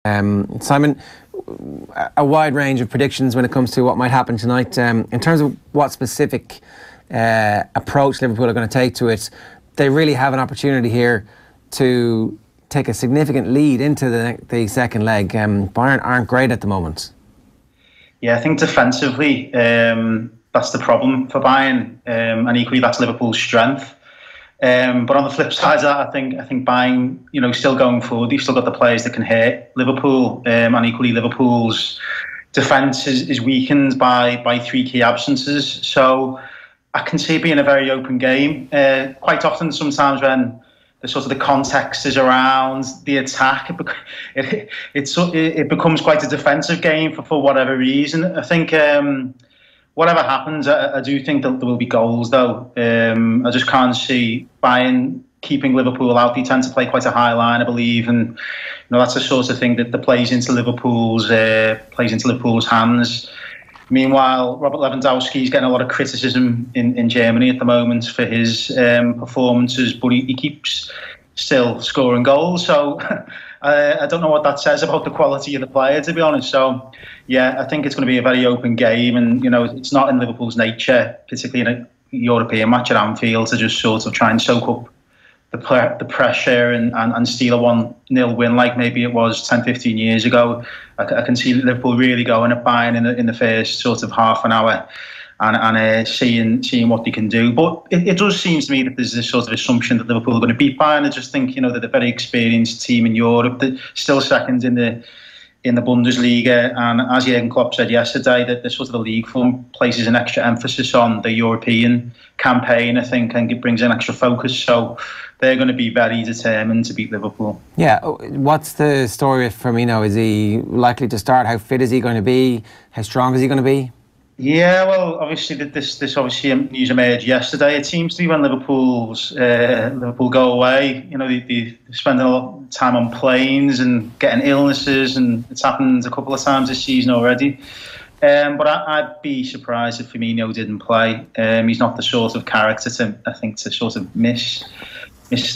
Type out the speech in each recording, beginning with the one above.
Simon, a wide range of predictions when it comes to what might happen tonight. In terms of what specific approach Liverpool are going to take to it, they really have an opportunity here to take a significant lead into the second leg. Bayern aren't great at the moment. Yeah, I think defensively, that's the problem for Bayern, and equally that's Liverpool's strength. But on the flip side of that, I think Bayern, still going forward, they've still got the players that can hit Liverpool, and equally Liverpool's defence is weakened by three key absences. So I can see it being a very open game. Quite often, sometimes when the context is around the attack, it becomes quite a defensive game for whatever reason. I think whatever happens, I do think that there will be goals, though. I just can't see Bayern keeping Liverpool out. They tend to play quite a high line, I believe, and that's the sort of thing that plays into Liverpool's hands. Meanwhile, Robert Lewandowski is getting a lot of criticism in Germany at the moment for his performances, but he keeps still scoring goals. So I don't know what that says about the quality of the player, to be honest. So yeah, I think it's going to be a very open game, and it's not in Liverpool's nature, particularly in a European match at Anfield, to just sort of try and soak up the pressure and steal a 1-0 win like maybe it was 10-15 years ago. I can see Liverpool really going at Bayern in the first sort of half an hour and seeing what they can do. But it does seem to me that there's this sort of assumption that Liverpool are going to beat Bayern. I just think they're a very experienced team in Europe. They're still second in the Bundesliga, and as Jurgen Klopp said yesterday, that the sort of the league form places an extra emphasis on the European campaign, I think, and it brings an extra focus. So they're going to be very determined to beat Liverpool. Yeah, what's the story with Firmino? Is he likely to start? How fit is he going to be? How strong is he going to be? Yeah, well, obviously this obviously news emerged yesterday. It seems to be when Liverpool go away, they spend a lot of time on planes and getting illnesses, and it's happened a couple of times this season already. But I'd be surprised if Firmino didn't play. He's not the sort of character to sort of miss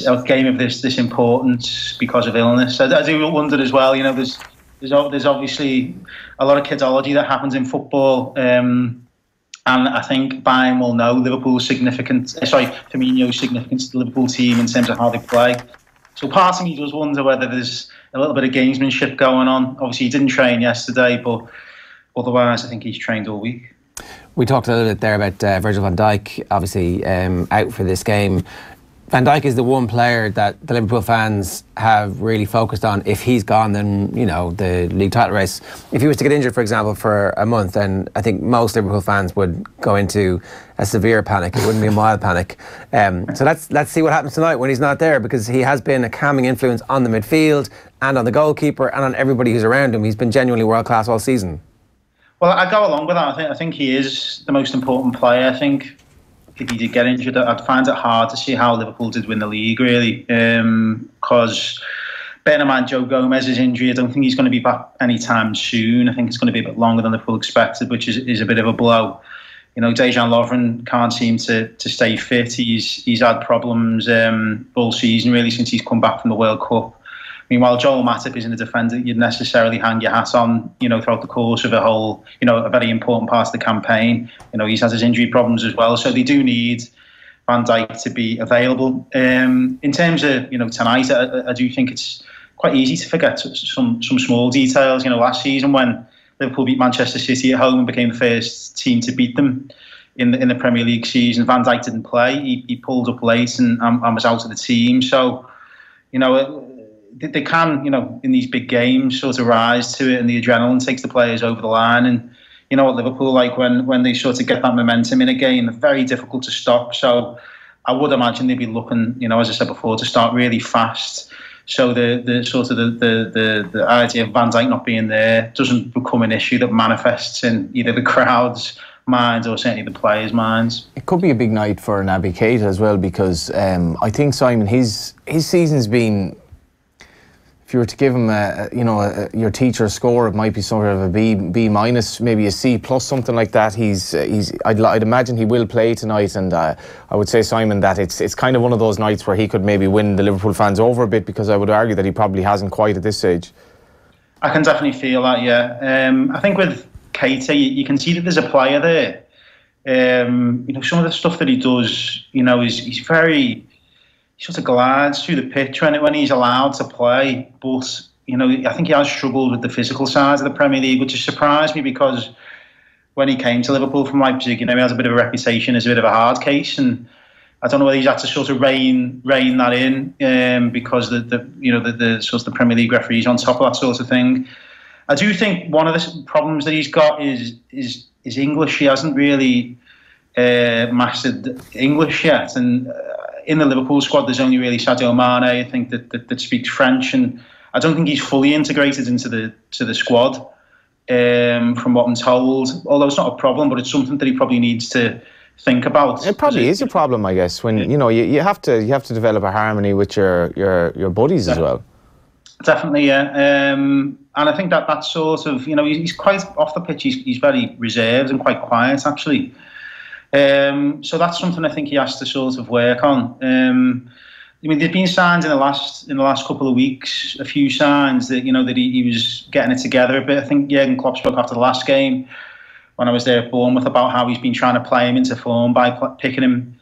a game of this importance because of illness. I do wonder as well. There's obviously a lot of kidology that happens in football, and I think Bayern will know Firmino's significance to the Liverpool team in terms of how they play. So part of me does wonder whether there's a little bit of gamesmanship going on. Obviously, he didn't train yesterday, but otherwise, I think he's trained all week. We talked a little bit there about Virgil van Dijk, obviously out for this game. Van Dijk is the one player that the Liverpool fans have really focused on. If he's gone, then, the league title race. If he was to get injured, for example, for a month, then I think most Liverpool fans would go into a severe panic. It wouldn't be a mild panic. So let's see what happens tonight when he's not there, because he has been a calming influence on the midfield and on the goalkeeper and on everybody who's around him. He's been genuinely world-class all season. Well, I go along with that. I think he is the most important player. I think if he did get injured, I'd find it hard to see how Liverpool did win the league, really. Because bearing in mind Joe Gomez's injury, I don't think he's going to be back anytime soon. I think it's going to be a bit longer than Liverpool expected, which is a bit of a blow. Dejan Lovren can't seem to stay fit. He's had problems all season, really, since he's come back from the World Cup. Meanwhile, Joel Matip isn't a defender that you'd necessarily hang your hat on, throughout the course of a very important part of the campaign. He's had his injury problems as well. So they do need Van Dijk to be available. In terms of, tonight, I do think it's quite easy to forget some small details. Last season when Liverpool beat Manchester City at home and became the first team to beat them in the Premier League season, Van Dijk didn't play. He pulled up late and was out of the team. So, they can, in these big games, sort of rise to it, and the adrenaline takes the players over the line. And what Liverpool like when they sort of get that momentum in a game, they're very difficult to stop. So I would imagine they'd be looking, as I said before, to start really fast. So the idea of Van Dijk not being there doesn't become an issue that manifests in either the crowd's minds or certainly the players' minds. It could be a big night for Naby Keita as well, because I think, Simon, his season's been, if you were to give him your teacher score, it might be sort of a B minus, maybe a C plus, something like that. I'd imagine he will play tonight, and I would say, Simon, that it's kind of one of those nights where he could maybe win the Liverpool fans over a bit, because I would argue that he probably hasn't quite at this stage. I can definitely feel that, yeah. I think with Keita, you can see that there's a player there. Some of the stuff that he does, he's very, he sort of glides through the pitch when he's allowed to play. But, I think he has struggled with the physical side of the Premier League, which has surprised me because when he came to Liverpool from Leipzig, he has a bit of a reputation as a bit of a hard case, and I don't know whether he's had to sort of rein that in because the sort of the Premier League referees on top of that sort of thing. I do think one of the problems that he's got is English. He hasn't really mastered English yet, and in the Liverpool squad, there's only really Sadio Mane, I think, that speaks French, and I don't think he's fully integrated into the squad. From what I'm told, although it's not a problem, but it's something that he probably needs to think about. It probably is a problem, I guess, when you have to develop a harmony with your buddies as well. Definitely, yeah. And I think that sort of, he's quite off the pitch. He's very reserved and quite quiet, actually. So that's something I think he has to sort of work on. There've been signs in the last couple of weeks, a few signs that that he was getting it together a bit. I think Jurgen Klopp spoke after the last game when I was there at Bournemouth about how he's been trying to play him into form by picking him,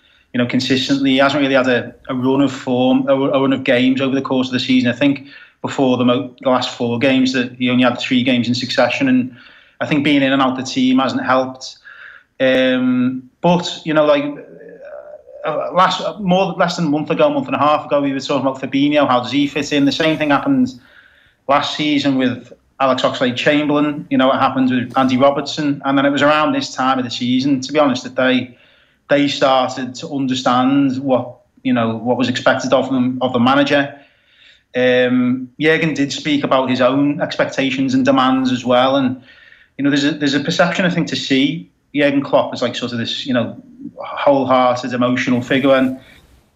consistently. He hasn't really had a run of form, a run of games over the course of the season. I think before the last 4 games that he only had 3 games in succession, and I think being in and out the team hasn't helped. But less than a month and a half ago, we were talking about Fabinho. How does he fit in? The same thing happened last season with Alex Oxlade-Chamberlain. It happened with Andy Robertson, and then it was around this time of the season, to be honest, that they started to understand what was expected of them, of the manager. Jurgen did speak about his own expectations and demands as well, and there's a perception, I think, to see Jurgen Klopp as like sort of this wholehearted emotional figure, and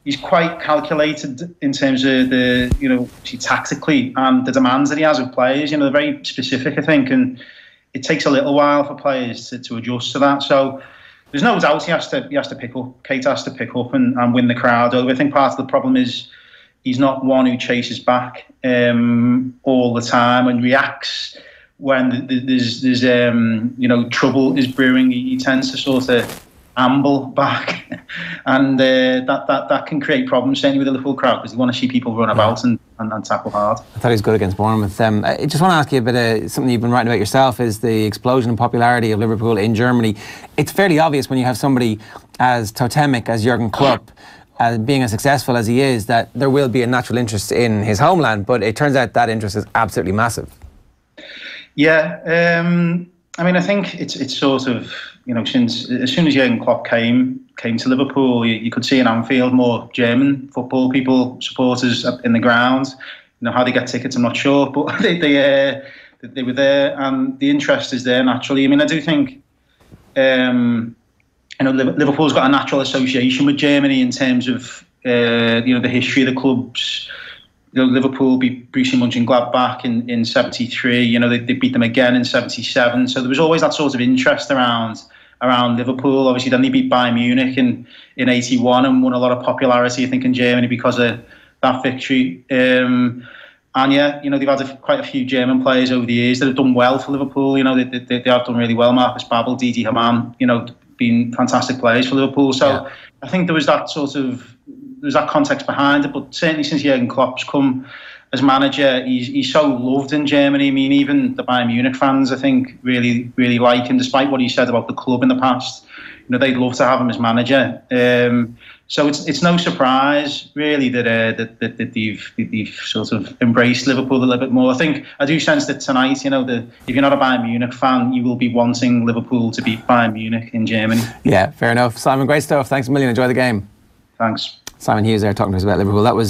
he's quite calculated in terms of the tactically and the demands that he has of players. They're very specific, I think, and it takes a little while for players to adjust to that. So there's no doubt he has to pick up. Keita has to pick up and win the crowd over. I think part of the problem is he's not one who chases back all the time and reacts when there's trouble is brewing. He tends to sort of amble back, and that can create problems, certainly with the Liverpool crowd, because you want to see people run about and tackle hard. I thought he was good against Bournemouth. I just want to ask you a bit of something you've been writing about yourself, is the explosion in popularity of Liverpool in Germany. It's fairly obvious when you have somebody as totemic as Jurgen Klopp, being as successful as he is, that there will be a natural interest in his homeland, but it turns out that interest is absolutely massive. Yeah, I think it's sort of, since as soon as Jurgen Klopp came to Liverpool, you could see in Anfield more German football people, supporters in the ground. How they get tickets, I'm not sure, but they were there, and the interest is there naturally. I do think Liverpool's got a natural association with Germany in terms of the history of the clubs. Liverpool beat Borussia Mönchengladbach in 73. They beat them again in 77. So there was always that sort of interest around Liverpool. Obviously, then they beat Bayern Munich in 81 and won a lot of popularity, I think, in Germany because of that victory. And yeah, they've had quite a few German players over the years that have done well for Liverpool. They have done really well. Marcus Babbel, Didi Hamann, been fantastic players for Liverpool. So yeah. I think there was that context behind it, but certainly since Jurgen Klopp's come as manager, he's so loved in Germany. Even the Bayern Munich fans, I think, really, really like him, despite what he said about the club in the past. They'd love to have him as manager. So it's no surprise, really, that they've sort of embraced Liverpool a little bit more. I do sense that tonight, if you're not a Bayern Munich fan, you will be wanting Liverpool to beat Bayern Munich in Germany. Yeah, fair enough. Simon, great stuff. Thanks a million. Enjoy the game. Thanks. Simon Hughes there talking to us about Liverpool. That was